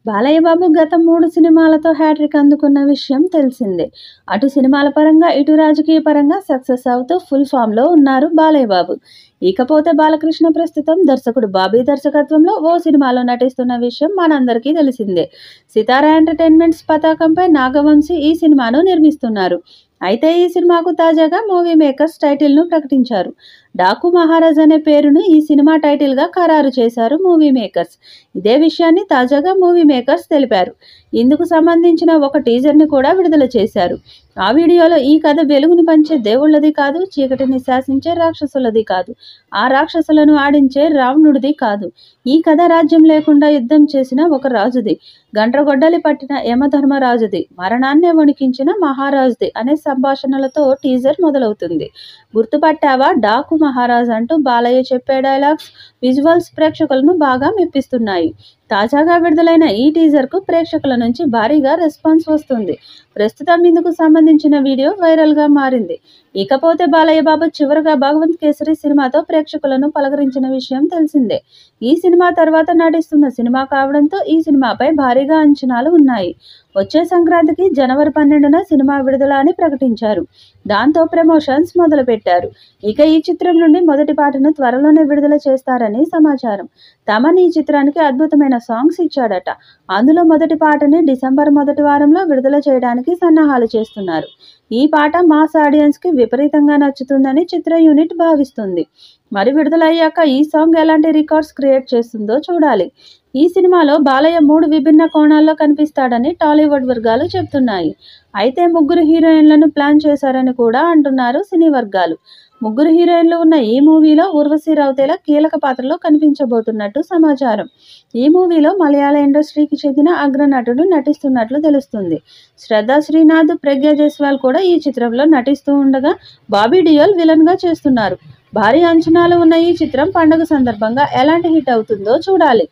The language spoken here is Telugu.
బాలయ్య బాబు గత 3 సినిమాలతో హ్యాట్రిక్ అందుకున్న విషయం తెలిసిందే. అటు సినిమాల పరంగా, ఇటు రాజకీయ పరంగా సక్సెస్ అవుతూ ఫుల్ ఫామ్‌లో ఉన్నారు బాలయ్య బాబు. ఇకపోతే బాలకృష్ణ ప్రస్తుతం దర్శకుడు బాబీ దర్శకత్వంలో ఓ సినిమాలో నటిస్తున్న విషయం మనందరికీ తెలిసిందే. సితార ఎంటర్‌టైన్మెంట్స్ పతాకంపై నాగవంశీ ఈ సినిమాను నిర్మిస్తున్నారు. అయితే ఈ సినిమాకు తాజాగా మూవీ మేకర్స్ టైటిల్‌ను ప్రకటించారు. డాకు మహారాజ్ అనే పేరును ఈ సినిమా టైటిల్‌గా ఖరారు చేశారు మూవీ మేకర్స్. ఇదే విషయాన్ని తాజాగా మూవీ మేకర్స్ తెలిపారు. ఇందుకు సంబంధించిన ఒక టీజర్‌ని కూడా విడుదల చేశారు. ఆ వీడియోలో ఈ కథ వెలుగుని పంచే దేవుళ్ళది కాదు, చీకటిని శాసించే రాక్షసులది కాదు, ఆ రాక్షసులను ఆడించే రావణుడిది కాదు. ఈ కథ రాజ్యం లేకుండా యుద్ధం చేసిన ఒక రాజుది, గండ్రగొడ్డలి పట్టిన యమధర్మరాజుది, మరణాన్నే వణికించిన మహారాజుది అనే సంభాషణలతో టీజర్ మొదలవుతుంది. గుర్తుపట్టావా డాకు మహారాజ్ అంటూ బాలయ్య చెప్పే డైలాగ్స్, విజువల్స్ ప్రేక్షకులను బాగా మెప్పిస్తున్నాయి. తాజాగా విడుదలైన ఈ టీజర్కు ప్రేక్షకుల నుంచి భారీగా రెస్పాన్స్ వస్తుంది. ప్రస్తుతం ఇందుకు సంబంధించిన వీడియో వైరల్గా మారింది. ఇకపోతే బాలయ్య బాబు చివరగా భగవంత్ కేసరి సినిమాతో ప్రేక్షకులను పలకరించిన విషయం తెలిసిందే. ఈ సినిమా తర్వాత నటిస్తున్న సినిమా కావడంతో ఈ సినిమాపై భారీగా అంచనాలు ఉన్నాయి. వచ్చే సంక్రాంతికి జనవరి 12న సినిమా విడుదల అని ప్రకటించారు. దాంతో ప్రమోషన్స్ మొదలుపెట్టారు. ఇక ఈ చిత్రం నుండి మొదటి పాటను త్వరలోనే విడుదల చేస్తారని సమాచారం. తమన్ ఈ చిత్రానికి అద్భుతమైన సాంగ్స్ ఇచ్చాడట. అందులో మొదటి పాటని డిసెంబర్ మొదటి వారంలో విడుదల చేయడానికి సన్నాహాలు చేస్తున్నారు. ఈ పాట మాస్ ఆడియన్స్కి విపరీతంగా నచ్చుతుందని చిత్ర యూనిట్ భావిస్తుంది. మరి విడుదలయ్యాక ఈ సాంగ్ ఎలాంటి రికార్డ్స్ క్రియేట్ చేస్తుందో చూడాలి. ఈ సినిమాలో బాలయ్య 3 విభిన్న కోణాల్లో కనిపిస్తాడని టాలీవుడ్ వర్గాలు చెబుతున్నాయి. అయితే 3 హీరోయిన్లను ప్లాన్ చేశారని కూడా అంటున్నారు సినీ వర్గాలు. 3 హీరోయిన్లు ఉన్న ఈ మూవీలో ఊర్వశి రౌతేలా కీలక పాత్రలో కనిపించబోతున్నట్టు సమాచారం. ఈ మూవీలో మలయాళ ఇండస్ట్రీకి చెందిన అగ్రనటుడు నటిస్తున్నట్లు తెలుస్తుంది. శ్రద్ధా శ్రీనాథ్, ప్రజ్ఞా జైస్వాల్ కూడా ఈ చిత్రంలో నటిస్తూ ఉండగా బాబీ డియోల్ విలన్గా చేస్తున్నారు. భారీ అంచనాలు ఉన్న ఈ చిత్రం పండుగ సందర్భంగా ఎలాంటి హిట్ అవుతుందో చూడాలి.